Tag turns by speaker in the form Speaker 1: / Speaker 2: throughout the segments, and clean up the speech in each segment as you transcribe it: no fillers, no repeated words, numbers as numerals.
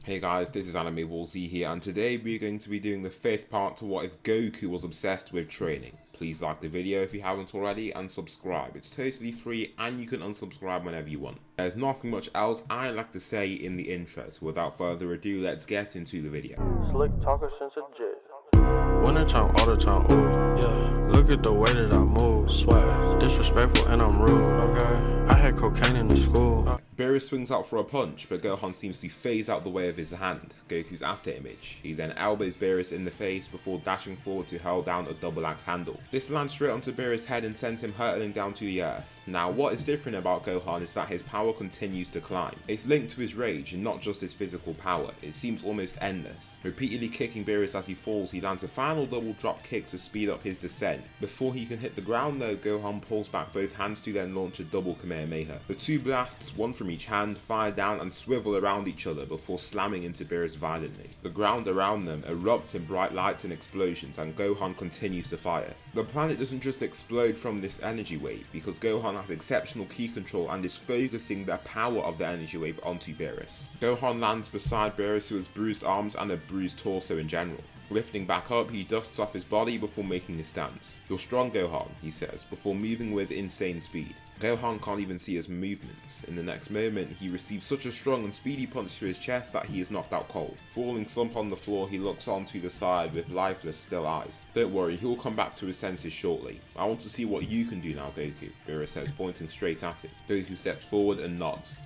Speaker 1: Hey guys, this is Anime Wall Z here, and today we're going to be doing the 5th part to what if Goku was obsessed with training. Please like the video if you haven't already, and subscribe. It's totally free and you can unsubscribe whenever you want. There's nothing much else I'd like to say in the intro, so without further ado, let's get into the video.
Speaker 2: Slick talker since a jit. Winter time, all the time, ooh, yeah. Look at the way that I move, swag. Disrespectful and I'm rude, okay. I had cocaine in the school.
Speaker 1: Beerus swings out for a punch, but Gohan seems to phase out the way of his hand, Goku's after image. He then elbows Beerus in the face before dashing forward to hurl down a double axe handle. This lands straight onto Beerus' head and sends him hurtling down to the earth. Now, what is different about Gohan is that his power continues to climb. It's linked to his rage and not just his physical power. It seems almost endless. Repeatedly kicking Beerus as he falls, he lands a final double drop kick to speed up his descent. Before he can hit the ground though, Gohan pulls back both hands to then launch a double Kamehameha. The two blasts, one from each hand, fire down and swivel around each other before slamming into Beerus violently. The ground around them erupts in bright lights and explosions, and Gohan continues to fire. The planet doesn't just explode from this energy wave, because Gohan has exceptional ki control and is focusing the power of the energy wave onto Beerus. Gohan lands beside Beerus, who has bruised arms and a bruised torso in general. Lifting back up, he dusts off his body before making his stance. "You're strong, Gohan," he says, before moving with insane speed. Gohan can't even see his movements. In the next moment, he receives such a strong and speedy punch to his chest that he is knocked out cold. Falling slump on the floor, he looks on to the side with lifeless, still eyes. "Don't worry, he'll come back to his senses shortly. I want to see what you can do now, Goku," Beerus says, pointing straight at him. Goku steps forward and nods.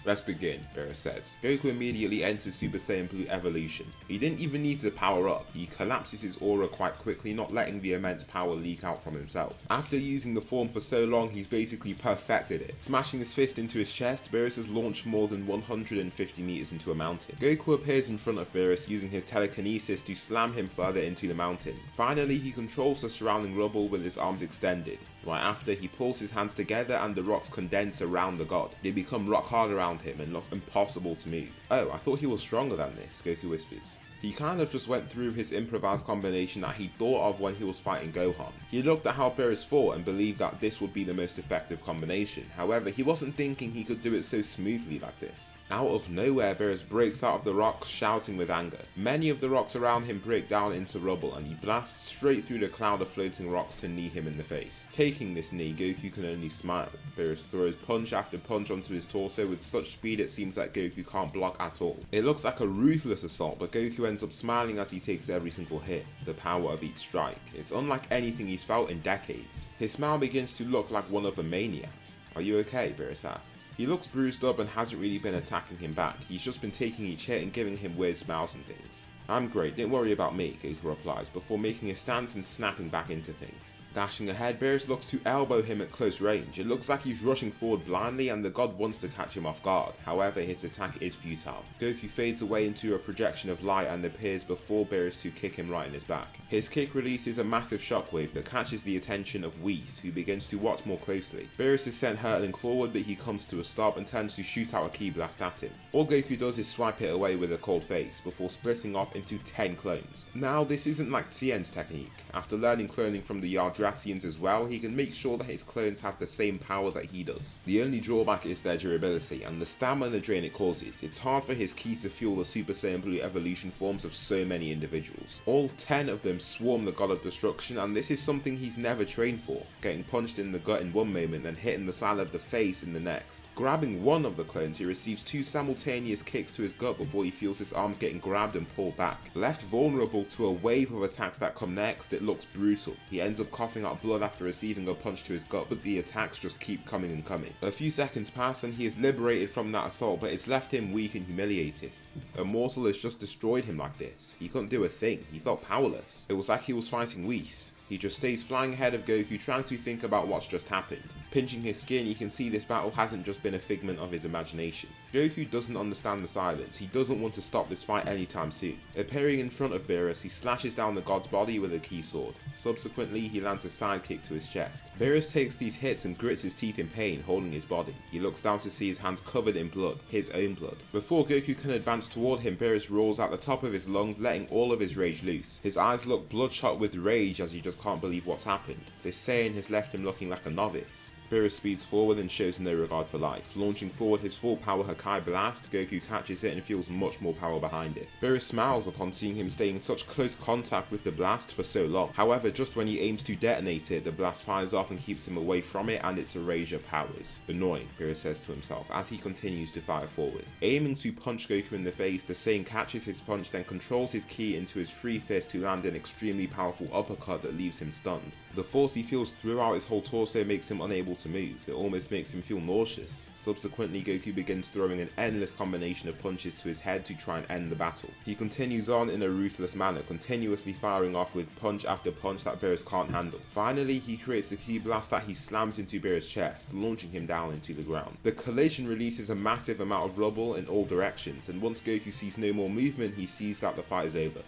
Speaker 1: "Let's begin," Beerus says. Goku immediately enters Super Saiyan Blue Evolution. He didn't even need to power up, he collapses his aura quite quickly, not letting the immense power leak out from himself. After using the form for so long, he's basically perfected it. Smashing his fist into his chest, Beerus has launched more than 150 meters into a mountain. Goku appears in front of Beerus, using his telekinesis to slam him further into the mountain. Finally, he controls the surrounding rubble with his arms extended. Right after, he pulls his hands together and the rocks condense around the god. They become rock hard around him and look impossible to move. "Oh, I thought he was stronger than this," Goku whispers. He kind of just went through his improvised combination that he thought of when he was fighting Gohan. He looked at how Beerus fought and believed that this would be the most effective combination. However, he wasn't thinking he could do it so smoothly like this. Out of nowhere, Beerus breaks out of the rocks, shouting with anger. Many of the rocks around him break down into rubble, and he blasts straight through the cloud of floating rocks to knee him in the face. Taking this knee, Goku can only smile. Beerus throws punch after punch onto his torso with such speed it seems that Goku can't block at all. It looks like a ruthless assault, but Goku ends up smiling as he takes every single hit. The power of each strike. It's unlike anything he's felt in decades. His smile begins to look like one of a maniac. "Are you okay?" Beerus asks. He looks bruised up and hasn't really been attacking him back. He's just been taking each hit and giving him weird smiles and things. "I'm great, don't worry about me," Goku replies, before making a stance and snapping back into things. Dashing ahead, Beerus looks to elbow him at close range. It looks like he's rushing forward blindly and the god wants to catch him off guard. However, his attack is futile. Goku fades away into a projection of light and appears before Beerus to kick him right in his back. His kick releases a massive shockwave that catches the attention of Whis, who begins to watch more closely. Beerus is sent hurtling forward, but he comes to a stop and turns to shoot out a ki blast at him. All Goku does is swipe it away with a cold face, before splitting off into 10 clones. Now, this isn't like Tien's technique. After learning cloning from the Yardratians as well, he can make sure that his clones have the same power that he does. The only drawback is their durability and the stamina drain it causes. It's hard for his ki to fuel the Super Saiyan Blue evolution forms of so many individuals. All 10 of them swarm the God of Destruction, and this is something he's never trained for, getting punched in the gut in one moment and hit in the side of the face in the next. Grabbing one of the clones, he receives 2 simultaneous kicks to his gut before he feels his arms getting grabbed and pulled back. Left vulnerable to a wave of attacks that come next, it looks brutal. He ends up coughing out blood after receiving a punch to his gut, but the attacks just keep coming and coming. A few seconds pass and he is liberated from that assault, but it's left him weak and humiliated. A mortal has just destroyed him like this. He couldn't do a thing. He felt powerless. It was like he was fighting Whis. He just stays flying ahead of Goku, trying to think about what's just happened. Pinching his skin, you can see this battle hasn't just been a figment of his imagination. Goku doesn't understand the silence. He doesn't want to stop this fight anytime soon. Appearing in front of Beerus, he slashes down the god's body with a ki sword. Subsequently, he lands a side kick to his chest. Beerus takes these hits and grits his teeth in pain, holding his body. He looks down to see his hands covered in blood, his own blood. Before Goku can advance toward him, Beerus roars out the top of his lungs, letting all of his rage loose. His eyes look bloodshot with rage as he just can't believe what's happened. This Saiyan has left him looking like a novice. Beerus speeds forward and shows no regard for life. Launching forward his full power Hakai blast, Goku catches it and feels much more power behind it. Beerus smiles upon seeing him stay in such close contact with the blast for so long. However, just when he aims to detonate it, the blast fires off and keeps him away from it and its erasure powers. Annoying, Beerus says to himself as he continues to fire forward. Aiming to punch Goku in the face, the Saiyan catches his punch, then controls his ki into his free fist to land an extremely powerful uppercut that leaves him stunned. The force he feels throughout his whole torso makes him unable to move. It almost makes him feel nauseous. Subsequently, Goku begins throwing an endless combination of punches to his head to try and end the battle. He continues on in a ruthless manner, continuously firing off with punch after punch that Beerus can't handle. Finally, he creates a ki blast that he slams into Beerus' chest, launching him down into the ground. The collision releases a massive amount of rubble in all directions, and once Goku sees no more movement, he sees that the fight is over.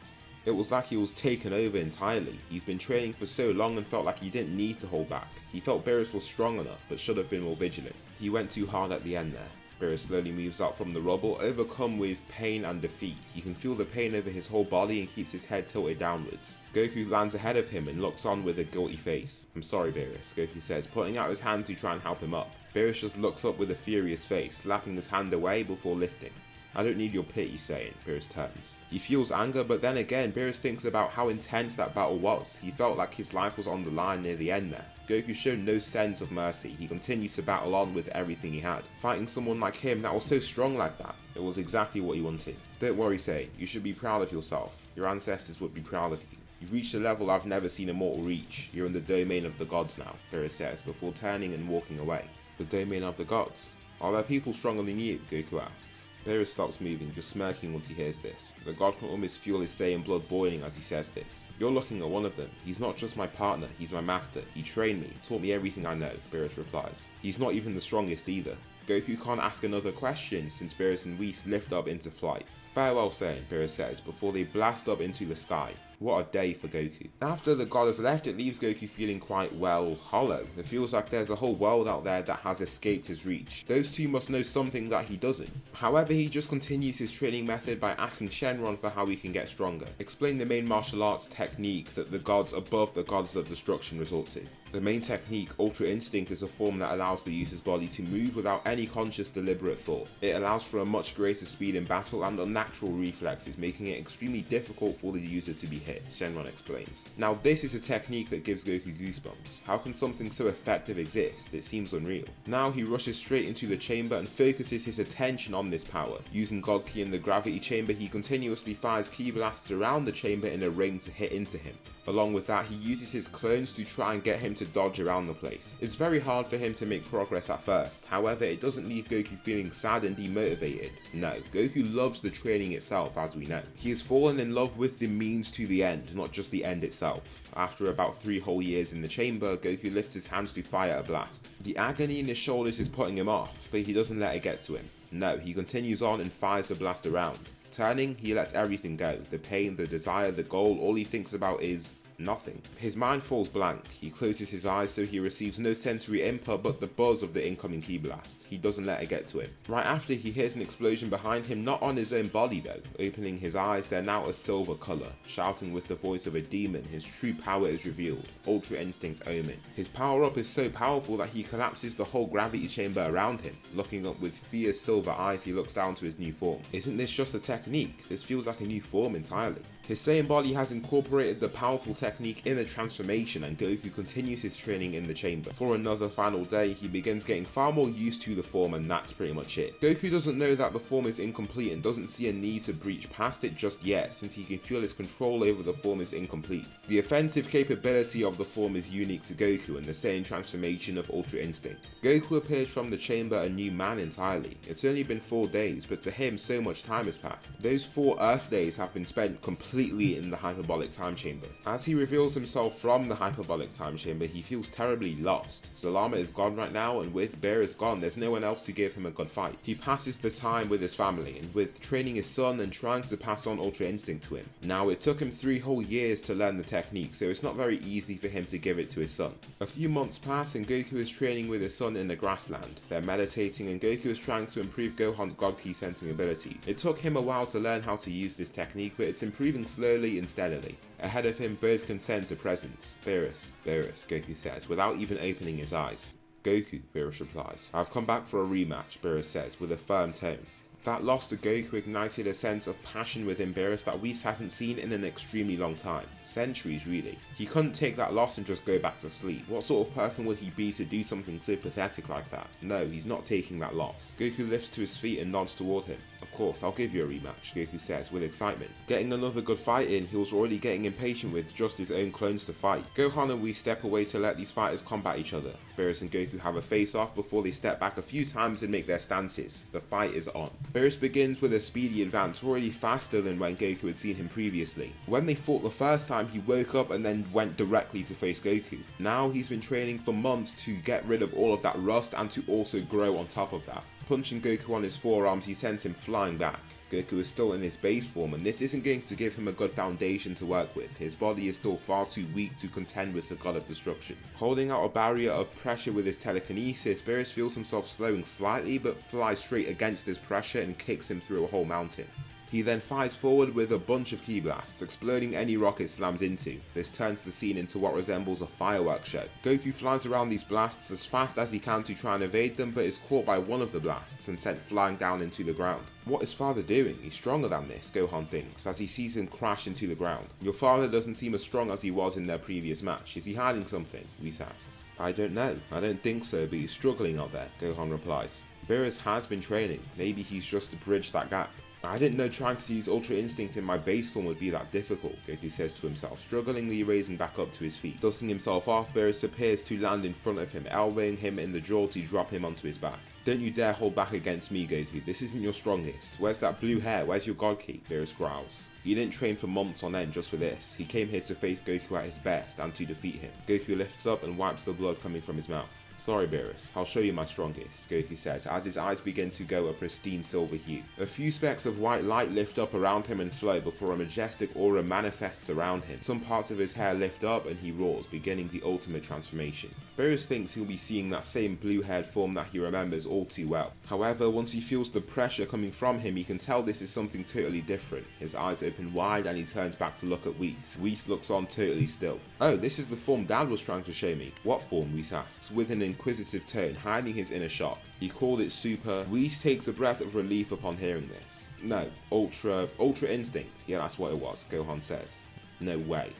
Speaker 1: It was like he was taken over entirely. He's been training for so long and felt like he didn't need to hold back. He felt Beerus was strong enough, but should have been more vigilant. He went too hard at the end there. Beerus slowly moves up from the rubble, overcome with pain and defeat. He can feel the pain over his whole body and keeps his head tilted downwards. Goku lands ahead of him and looks on with a guilty face. "I'm sorry, Beerus," Goku says, putting out his hand to try and help him up. Beerus just looks up with a furious face, slapping his hand away before lifting. "I don't need your pity, Saiyan," Beerus turns. He feels anger, but then again, Beerus thinks about how intense that battle was. He felt like his life was on the line near the end there. Goku showed no sense of mercy. He continued to battle on with everything he had. Fighting someone like him that was so strong like that, it was exactly what he wanted. "Don't worry, Saiyan. You should be proud of yourself. Your ancestors would be proud of you. You've reached a level I've never seen a mortal reach. You're in the domain of the gods now," Beerus says, before turning and walking away. "The domain of the gods? Are there people stronger than you?" Goku asks. Beerus stops moving, just smirking once he hears this. The god can almost feel his Saiyan blood boiling as he says this. "You're looking at one of them. He's not just my partner, he's my master. He trained me, taught me everything I know," Beerus replies. "He's not even the strongest either." Goku can't ask another question since Beerus and Whis lift up into flight. "Farewell, Saiyan," Beerus says, before they blast up into the sky. What a day for Goku. After the god has left, it leaves Goku feeling quite, well, hollow. It feels like there's a whole world out there that has escaped his reach. Those two must know something that he doesn't. However, he just continues his training method by asking Shenron for how he can get stronger. Explain the main martial arts technique that the gods above the gods of destruction resort to. The main technique, Ultra Instinct, is a form that allows the user's body to move without any conscious deliberate thought. It allows for a much greater speed in battle and unnatural reflexes, making it extremely difficult for the user to be hit, Shenron explains. Now this is a technique that gives Goku goosebumps. How can something so effective exist? It seems unreal. Now he rushes straight into the chamber and focuses his attention on this power. Using God Ki in the gravity chamber, he continuously fires ki blasts around the chamber in a ring to hit into him. Along with that, he uses his clones to try and get him to dodge around the place. It's very hard for him to make progress at first. However, it doesn't leave Goku feeling sad and demotivated. No, Goku loves the training itself, as we know. He has fallen in love with the means to the end, not just the end itself. After about 3 whole years in the chamber, Goku lifts his hands to fire a blast. The agony in his shoulders is putting him off, but he doesn't let it get to him. No, he continues on and fires the blast around. Turning, he lets everything go. The pain, the desire, the goal, all he thinks about is nothing. His mind falls blank. He closes his eyes so he receives no sensory input but the buzz of the incoming ki blast. He doesn't let it get to him. Right after, he hears an explosion behind him, not on his own body though. Opening his eyes, they're now a silver colour. Shouting with the voice of a demon, his true power is revealed. Ultra Instinct Omen. His power up is so powerful that he collapses the whole gravity chamber around him. Looking up with fierce silver eyes, he looks down to his new form. Isn't this just a technique? This feels like a new form entirely. His Saiyan body has incorporated the powerful technique in the transformation, and Goku continues his training in the chamber. For another final day, he begins getting far more used to the form, and that's pretty much it. Goku doesn't know that the form is incomplete and doesn't see a need to breach past it just yet, since he can feel his control over the form is incomplete. The offensive capability of the form is unique to Goku and the Saiyan transformation of Ultra Instinct. Goku appears from the chamber a new man entirely. It's only been 4 days, but to him so much time has passed. Those 4 Earth days have been spent completely in the hyperbolic time chamber. As he reveals himself from the hyperbolic time chamber, he feels terribly lost. Zalama is gone right now, and with Beerus gone, there's no one else to give him a good fight. He passes the time with his family, and with training his son and trying to pass on Ultra Instinct to him. Now, it took him 3 whole years to learn the technique, so it's not very easy for him to give it to his son. A few months pass, and Goku is training with his son in the grassland. They're meditating, and Goku is trying to improve Gohan's God Ki sensing abilities. It took him a while to learn how to use this technique, but it's improving slowly and steadily. Ahead of him, both can sense a presence. Beerus, Beerus, Goku says, without even opening his eyes. Goku, Beerus replies. I've come back for a rematch, Beerus says, with a firm tone. That loss to Goku ignited a sense of passion within Beerus that Whis hasn't seen in an extremely long time. Centuries, really. He couldn't take that loss and just go back to sleep. What sort of person would he be to do something so pathetic like that? No, he's not taking that loss. Goku lifts to his feet and nods toward him. Of course, I'll give you a rematch, Goku says with excitement. Getting another good fight in, he was already getting impatient with just his own clones to fight. Gohan and Whis step away to let these fighters combat each other. Beerus and Goku have a face-off before they step back a few times and make their stances. The fight is on. Beerus begins with a speedy advance, already faster than when Goku had seen him previously. When they fought the first time, he woke up and then went directly to face Goku. Now he's been training for months to get rid of all of that rust and to also grow on top of that. Punching Goku on his forearms, he sends him flying back. Goku is still in his base form and this isn't going to give him a good foundation to work with. His body is still far too weak to contend with the God of Destruction. Holding out a barrier of pressure with his telekinesis, Beerus feels himself slowing slightly but flies straight against this pressure and kicks him through a whole mountain. He then fires forward with a bunch of ki blasts, exploding any rock it slams into. This turns the scene into what resembles a fireworks show. Goku flies around these blasts as fast as he can to try and evade them, but is caught by one of the blasts and sent flying down into the ground. What is father doing? He's stronger than this, Gohan thinks, as he sees him crash into the ground. Your father doesn't seem as strong as he was in their previous match. Is he hiding something? Whis asks. I don't know. I don't think so, but he's struggling out there, Gohan replies. Beerus has been training. Maybe he's just to bridge that gap. I didn't know trying to use Ultra Instinct in my base form would be that difficult, Goku says to himself, strugglingly raising back up to his feet. Dusting himself off, Beerus appears to land in front of him, elbowing him in the jaw to drop him onto his back. Don't you dare hold back against me, Goku. This isn't your strongest. Where's that blue hair? Where's your God Ki? Beerus growls. He didn't train for months on end just for this. He came here to face Goku at his best and to defeat him. Goku lifts up and wipes the blood coming from his mouth. Sorry Beerus, I'll show you my strongest, Goku says as his eyes begin to go a pristine silver hue. A few specks of white light lift up around him and flow before a majestic aura manifests around him. Some parts of his hair lift up and he roars, beginning the ultimate transformation. Beerus thinks he'll be seeing that same blue-haired form that he remembers all too well. However, once he feels the pressure coming from him, he can tell this is something totally different. His eyes open wide and he turns back to look at Whis. Whis looks on totally still. Oh, this is the form Dad was trying to show me. What form? Whis asks, with an inquisitive tone, hiding his inner shock. He called it Super. Whis takes a breath of relief upon hearing this. No, Ultra Instinct. Yeah, that's what it was, Gohan says. No way.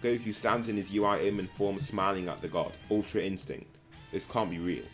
Speaker 1: Goku stands in his UI Omen form smiling at the god. Ultra Instinct. This can't be real.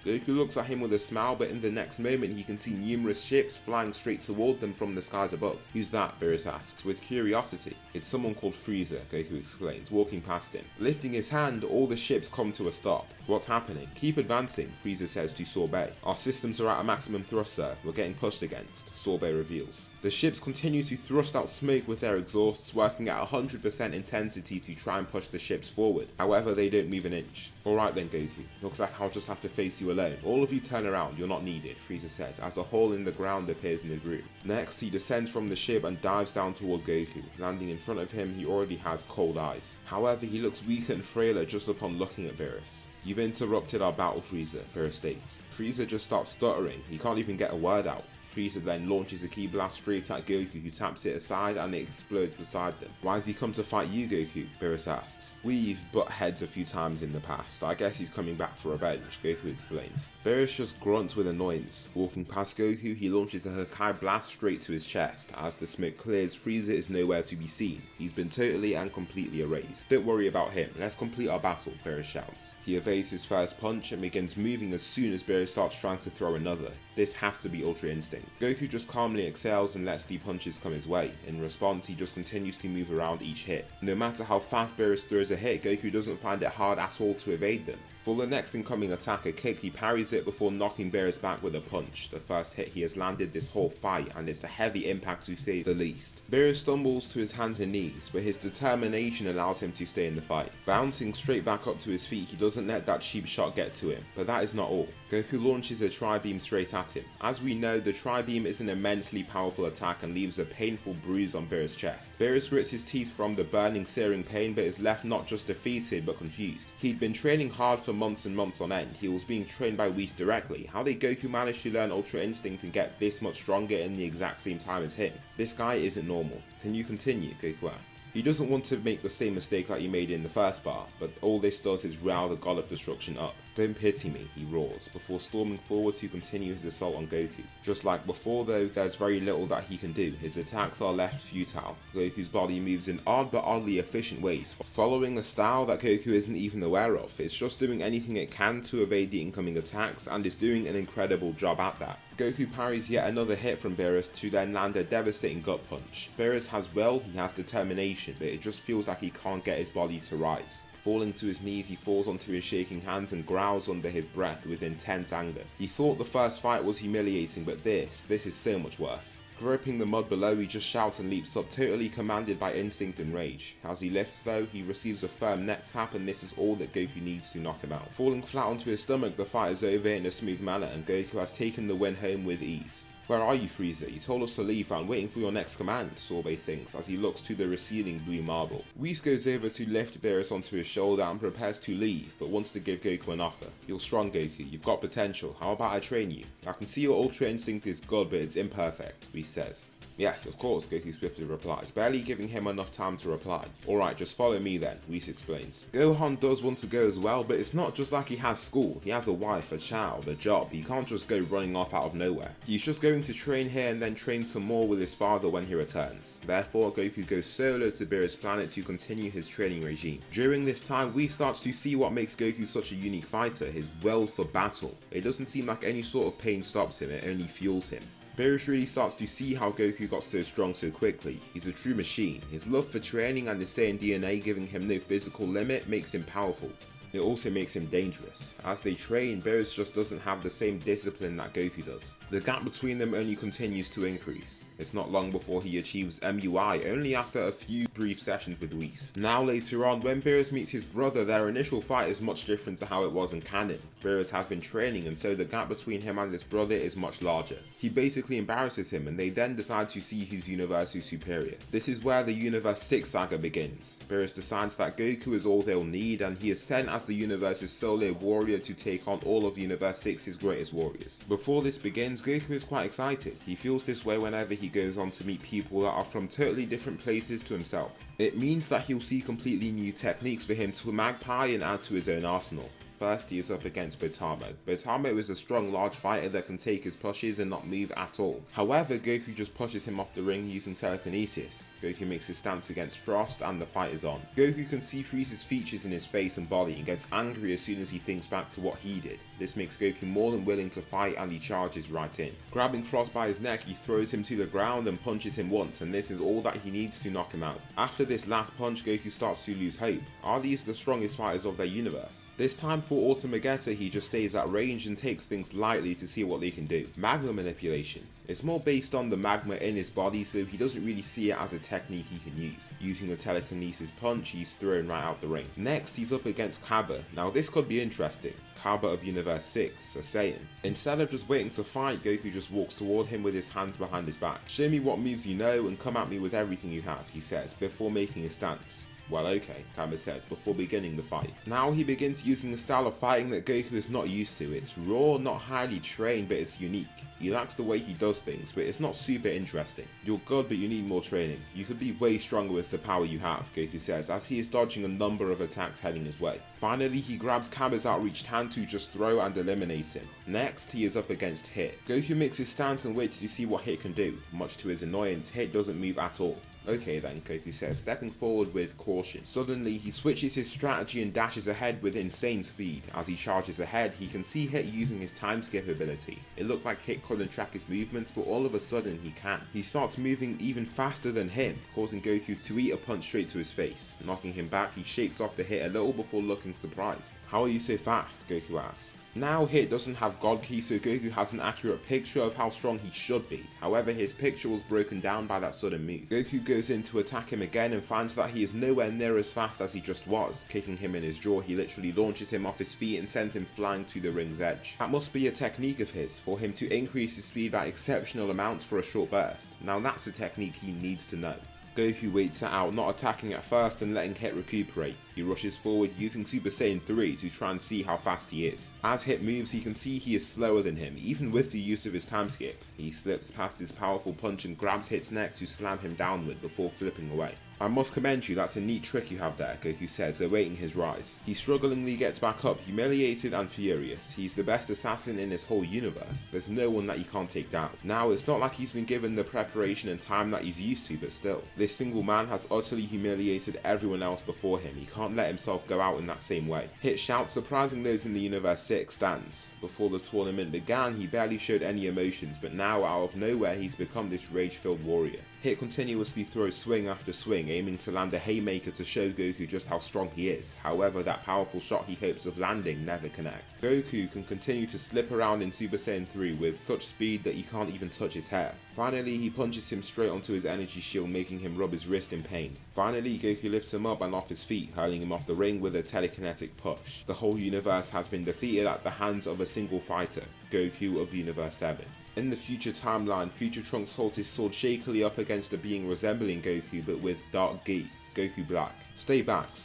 Speaker 1: Goku looks at him with a smile, but in the next moment he can see numerous ships flying straight toward them from the skies above. Who's that? Beerus asks, with curiosity. It's someone called Frieza, Goku explains, walking past him. Lifting his hand, all the ships come to a stop. What's happening? Keep advancing, Frieza says to Sorbet. Our systems are at a maximum thrust, sir. We're getting pushed against, Sorbet reveals. The ships continue to thrust out smoke with their exhausts, working at 100% intensity to try and push the ships forward. However, they don't move an inch. Alright then, Goku. Looks like I'll just have to face you alone. All of you turn around, you're not needed, Frieza says, as a hole in the ground appears in his room. Next, he descends from the ship and dives down toward Goku. Landing in front of him, he already has cold eyes. However, he looks weaker and frailer just upon looking at Beerus. You've interrupted our battle, Frieza, Beerus states. Frieza just starts stuttering. He can't even get a word out. Frieza then launches a ki blast straight at Goku, who taps it aside and it explodes beside them. Why has he come to fight you, Goku? Beerus asks. We've butt heads a few times in the past. I guess he's coming back for revenge, Goku explains. Beerus just grunts with annoyance. Walking past Goku, he launches a Hakai blast straight to his chest. As the smoke clears, Frieza is nowhere to be seen. He's been totally and completely erased. Don't worry about him. Let's complete our battle, Beerus shouts. He evades his first punch and begins moving as soon as Beerus starts trying to throw another. This has to be Ultra Instinct. Goku just calmly exhales and lets the punches come his way. In response, he just continues to move around each hit. No matter how fast Beerus throws a hit, Goku doesn't find it hard at all to evade them. For the next incoming attack, a kick, he parries it before knocking Beerus back with a punch. The first hit he has landed this whole fight, and it's a heavy impact to say the least. Beerus stumbles to his hands and knees, but his determination allows him to stay in the fight. Bouncing straight back up to his feet, he doesn't let that cheap shot get to him, but that is not all. Goku launches a tri-beam straight at him. As we know, the Tri-Beam is an immensely powerful attack and leaves a painful bruise on Beerus' chest. Beerus grits his teeth from the burning, searing pain, but is left not just defeated but confused. He'd been training hard for months and months on end. He was being trained by Whis directly. How did Goku manage to learn Ultra Instinct and get this much stronger in the exact same time as him? This guy isn't normal. Can you continue? Goku asks. He doesn't want to make the same mistake that he made in the first part, but all this does is rile the god of destruction up. Don't pity me, he roars, before storming forward to continue his assault on Goku. Just like before though, there's very little that he can do. His attacks are left futile. Goku's body moves in odd but oddly efficient ways, following a style that Goku isn't even aware of. It's just doing anything it can to evade the incoming attacks, and is doing an incredible job at that. Goku parries yet another hit from Beerus to then land a devastating gut punch. Beerus has will, he has determination, but it just feels like he can't get his body to rise. Falling to his knees, he falls onto his shaking hands and growls under his breath with intense anger. He thought the first fight was humiliating, but this is so much worse. Groping the mud below, he just shouts and leaps up, totally commanded by instinct and rage. As he lifts though, he receives a firm neck tap, and this is all that Goku needs to knock him out. Falling flat onto his stomach, the fight is over in a smooth manner, and Goku has taken the win home with ease. Where are you, Frieza? You told us to leave. I'm waiting for your next command, Sorbet thinks as he looks to the receding blue marble. Whis goes over to lift Beerus onto his shoulder and prepares to leave, but wants to give Goku an offer. You're strong, Goku. You've got potential. How about I train you? I can see your Ultra Instinct is good, but it's imperfect, Whis says. Yes, of course, Goku swiftly replies, barely giving him enough time to reply. Alright, just follow me then, Whis explains. Gohan does want to go as well, but it's not just like he has school. He has a wife, a child, a job. He can't just go running off out of nowhere. He's just going to train here and then train some more with his father when he returns. Therefore, Goku goes solo to Beerus' planet to continue his training regime. During this time, Whis starts to see what makes Goku such a unique fighter, his will for battle. It doesn't seem like any sort of pain stops him, it only fuels him. Beerus really starts to see how Goku got so strong so quickly. He's a true machine. His love for training and the Saiyan DNA giving him no physical limit makes him powerful. It also makes him dangerous. As they train, Beerus just doesn't have the same discipline that Goku does. The gap between them only continues to increase. It's not long before he achieves MUI, only after a few brief sessions with Whis. Now later on, when Beerus meets his brother, their initial fight is much different to how it was in canon. Beerus has been training, and so the gap between him and his brother is much larger. He basically embarrasses him, and they then decide to see whose universe is superior. This is where the Universe 6 saga begins. Beerus decides that Goku is all they'll need, and he is sent as the universe's solo warrior to take on all of Universe 6's greatest warriors. Before this begins, Goku is quite excited. He feels this way whenever he goes on to meet people that are from totally different places to himself. It means that he'll see completely new techniques for him to magpie and add to his own arsenal. First, he is up against Botamo. Botamo is a strong, large fighter that can take his pushes and not move at all. However, Goku just pushes him off the ring using telekinesis. Goku makes his stance against Frost and the fight is on. Goku can see Frieza's features in his face and body and gets angry as soon as he thinks back to what he did. This makes Goku more than willing to fight and he charges right in. Grabbing Frost by his neck, he throws him to the ground and punches him once, and this is all that he needs to knock him out. After this last punch, Goku starts to lose hope. Are these the strongest fighters of their universe? This time for Ultimageta, he just stays at range and takes things lightly to see what they can do. Magma manipulation. It's more based on the magma in his body, so he doesn't really see it as a technique he can use. Using the telekinesis punch, he's thrown right out the ring. Next, he's up against Kaba. Now this could be interesting. Kaba of Universe 6, a Saiyan. Instead of just waiting to fight, Goku just walks toward him with his hands behind his back. Show me what moves you know and come at me with everything you have, he says, before making a stance. Well, okay, Kaba says, before beginning the fight. Now he begins using a style of fighting that Goku is not used to. It's raw, not highly trained, but it's unique. He likes the way he does things, but it's not super interesting. You're good, but you need more training. You could be way stronger with the power you have, Goku says, as he is dodging a number of attacks heading his way. Finally, he grabs Kaba's outreached hand to just throw and eliminate him. Next, he is up against Hit. Goku makes his stance and waits to see what Hit can do. Much to his annoyance, Hit doesn't move at all. Okay then, Goku says, stepping forward with caution. Suddenly, he switches his strategy and dashes ahead with insane speed. As he charges ahead, he can see Hit using his time skip ability. It looked like Hit couldn't track his movements, but all of a sudden he can. He starts moving even faster than him, causing Goku to eat a punch straight to his face. Knocking him back, he shakes off the Hit a little before looking surprised. How are you so fast? Goku asks. Now Hit doesn't have God Ki, so Goku has an accurate picture of how strong he should be. However, his picture was broken down by that sudden move. Goku goes in to attack him again and finds that he is nowhere near as fast as he just was. Kicking him in his jaw, he literally launches him off his feet and sends him flying to the ring's edge. That must be a technique of his, for him to increase his speed by exceptional amounts for a short burst. Now that's a technique he needs to know. Goku waits it out, not attacking at first and letting Hit recuperate. He rushes forward using Super Saiyan 3 to try and see how fast he is. As Hit moves, he can see he is slower than him, even with the use of his time skip. He slips past his powerful punch and grabs Hit's neck to slam him downward before flipping away. "I must commend you, that's a neat trick you have there," Goku says, awaiting his rise. He strugglingly gets back up, humiliated and furious. He's the best assassin in this whole universe. There's no one that he can't take down. Now, it's not like he's been given the preparation and time that he's used to, but still. This single man has utterly humiliated everyone else before him. He can't let himself go out in that same way. Hit shouts, surprising those in the Universe 6 stands. Before the tournament began, he barely showed any emotions, but now, out of nowhere, he's become this rage-filled warrior. Hit continuously throws swing after swing, aiming to land a haymaker to show Goku just how strong he is. However, that powerful shot he hopes of landing never connects. Goku can continue to slip around in Super Saiyan 3 with such speed that he can't even touch his hair. Finally, he punches him straight onto his energy shield, making him rub his wrist in pain. Finally, Goku lifts him up and off his feet, hurling him off the ring with a telekinetic push. The whole universe has been defeated at the hands of a single fighter, Goku of Universe 7. In the future timeline, Future Trunks holds his sword shakily up against a being resembling Goku but with dark gi, Goku Black. Stay back,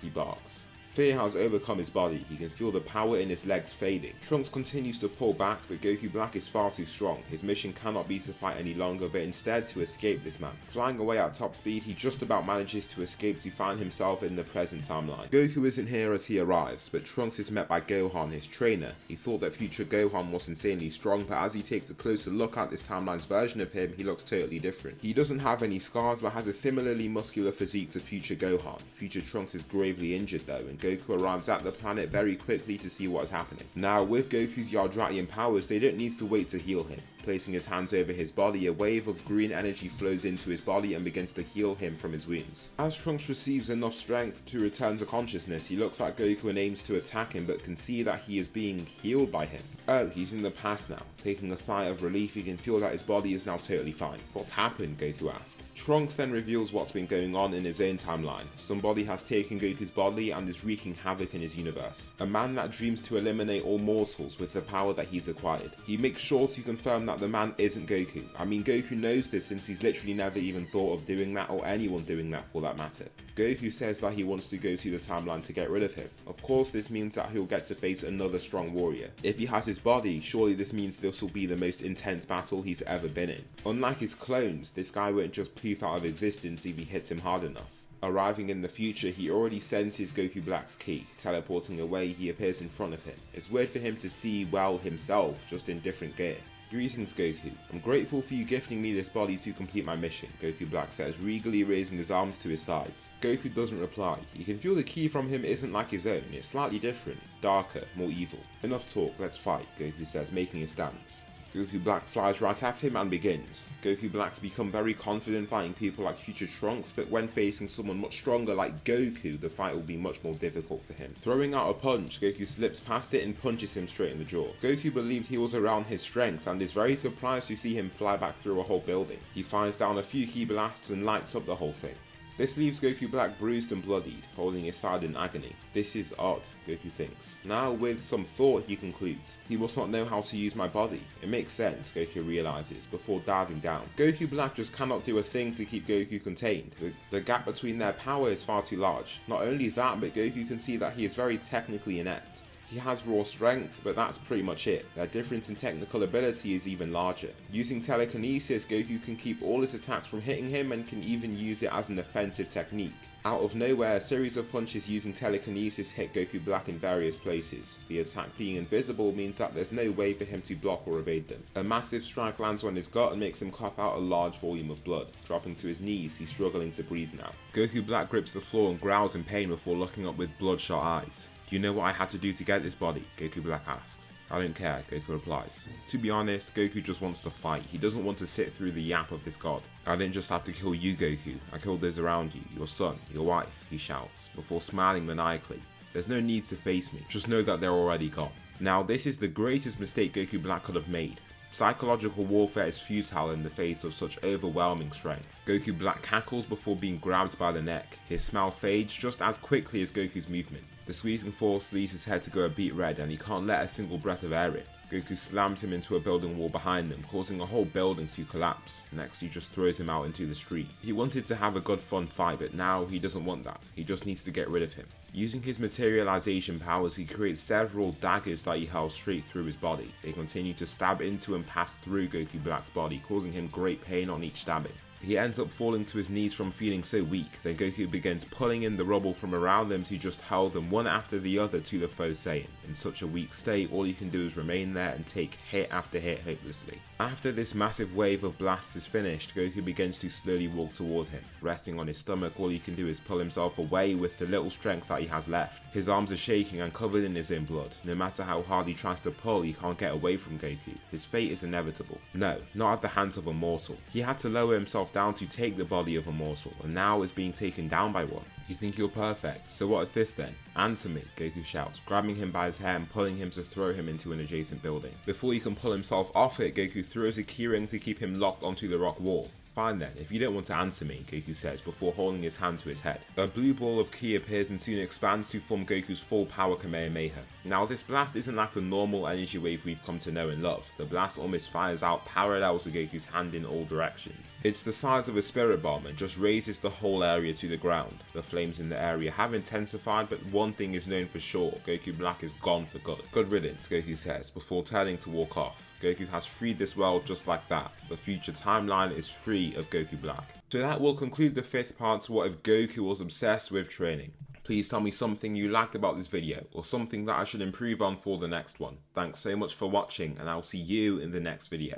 Speaker 1: he barks. Fear has overcome his body. He can feel the power in his legs fading. Trunks continues to pull back, but Goku Black is far too strong. His mission cannot be to fight any longer, but instead to escape this man. Flying away at top speed, he just about manages to escape to find himself in the present timeline. Goku isn't here as he arrives, but Trunks is met by Gohan, his trainer. He thought that future Gohan was insanely strong, but as he takes a closer look at this timeline's version of him, he looks totally different. He doesn't have any scars, but has a similarly muscular physique to future Gohan. Future Trunks is gravely injured though, and Goku arrives at the planet very quickly to see what is happening. Now, with Goku's Yardratian powers, they don't need to wait to heal him. Placing his hands over his body, a wave of green energy flows into his body and begins to heal him from his wounds. As Trunks receives enough strength to return to consciousness, he looks at Goku and aims to attack him, but can see that he is being healed by him. Oh, he's in the past now. Taking a sigh of relief, he can feel that his body is now totally fine. What's happened? Goku asks. Trunks then reveals what's been going on in his own timeline. Somebody has taken Goku's body and is wreaking havoc in his universe. A man that dreams to eliminate all mortals with the power that he's acquired. He makes sure to confirm that the man isn't Goku. I mean, Goku knows this since he's literally never even thought of doing that, or anyone doing that for that matter. Goku says that he wants to go to the timeline to get rid of him. Of course, this means that he'll get to face another strong warrior. If he has his body, surely this means this will be the most intense battle he's ever been in. Unlike his clones, this guy won't just poof out of existence if he hits him hard enough. Arriving in the future, he already senses Goku Black's ki. Teleporting away, he appears in front of him. It's weird for him to see, well, himself, just in different gear. Greetings, Goku. I'm grateful for you gifting me this body to complete my mission, Goku Black says, regally raising his arms to his sides. Goku doesn't reply. You can feel the ki from him isn't like his own. It's slightly different, darker, more evil. Enough talk, let's fight, Goku says, making a stance. Goku Black flies right at him and begins. Goku Black's become very confident fighting people like Future Trunks, but when facing someone much stronger like Goku, the fight will be much more difficult for him. Throwing out a punch, Goku slips past it and punches him straight in the jaw. Goku believed he was around his strength and is very surprised to see him fly back through a whole building. He fires down a few ki blasts and lights up the whole thing. This leaves Goku Black bruised and bloodied, holding his side in agony. This is odd, Goku thinks. Now, with some thought, he concludes. He must not know how to use my body. It makes sense, Goku realizes, before diving down. Goku Black just cannot do a thing to keep Goku contained. The gap between their power is far too large. Not only that, but Goku can see that he is very technically inept. He has raw strength, but that's pretty much it. Their difference in technical ability is even larger. Using telekinesis, Goku can keep all his attacks from hitting him and can even use it as an offensive technique. Out of nowhere, a series of punches using telekinesis hit Goku Black in various places. The attack being invisible means that there's no way for him to block or evade them. A massive strike lands on his gut and makes him cough out a large volume of blood. Dropping to his knees, he's struggling to breathe now. Goku Black grips the floor and growls in pain before looking up with bloodshot eyes. Do you know what I had to do to get this body? Goku Black asks. I don't care, Goku replies. To be honest, Goku just wants to fight. He doesn't want to sit through the yap of this god. I didn't just have to kill you, Goku. I killed those around you, your son, your wife, he shouts, before smiling maniacally. There's no need to face me. Just know that they're already gone. Now, this is the greatest mistake Goku Black could have made. Psychological warfare is futile in the face of such overwhelming strength. Goku Black cackles before being grabbed by the neck. His smile fades just as quickly as Goku's movement. The squeezing force leaves his head to go a beat red and he can't let a single breath of air in. Goku slams him into a building wall behind them, causing a whole building to collapse. Next, he just throws him out into the street. He wanted to have a good fun fight, but now he doesn't want that. He just needs to get rid of him. Using his materialization powers, he creates several daggers that he hurls straight through his body. They continue to stab into and pass through Goku Black's body, causing him great pain on each stabbing. He ends up falling to his knees from feeling so weak, then Goku begins pulling in the rubble from around them to just hurl them one after the other to the foe Saiyan. In such a weak state, all you can do is remain there and take hit after hit hopelessly. After this massive wave of blasts is finished, Goku begins to slowly walk toward him. Resting on his stomach, all he can do is pull himself away with the little strength that he has left. His arms are shaking and covered in his own blood. No matter how hard he tries to pull, he can't get away from Goku. His fate is inevitable. No, not at the hands of a mortal. He had to lower himself down to take the body of a mortal, and now is being taken down by one. You think you're perfect, so what is this then? Answer me, Goku shouts, grabbing him by his hair and pulling him to throw him into an adjacent building. Before he can pull himself off it, Goku throws a keyring to keep him locked onto the rock wall. Fine then, if you don't want to answer me, Goku says before holding his hand to his head. A blue ball of ki appears and soon expands to form Goku's full power Kamehameha. Now this blast isn't like the normal energy wave we've come to know and love. The blast almost fires out parallel to Goku's hand in all directions. It's the size of a spirit bomb and just raises the whole area to the ground. The flames in the area have intensified, but one thing is known for sure, Goku Black is gone for good. Good riddance, Goku says before turning to walk off. Goku has freed this world just like that. The future timeline is free of Goku Black. So that will conclude the 5th part to what if Goku was obsessed with training. Please tell me something you liked about this video or something that I should improve on for the next one. Thanks so much for watching and I'll see you in the next video.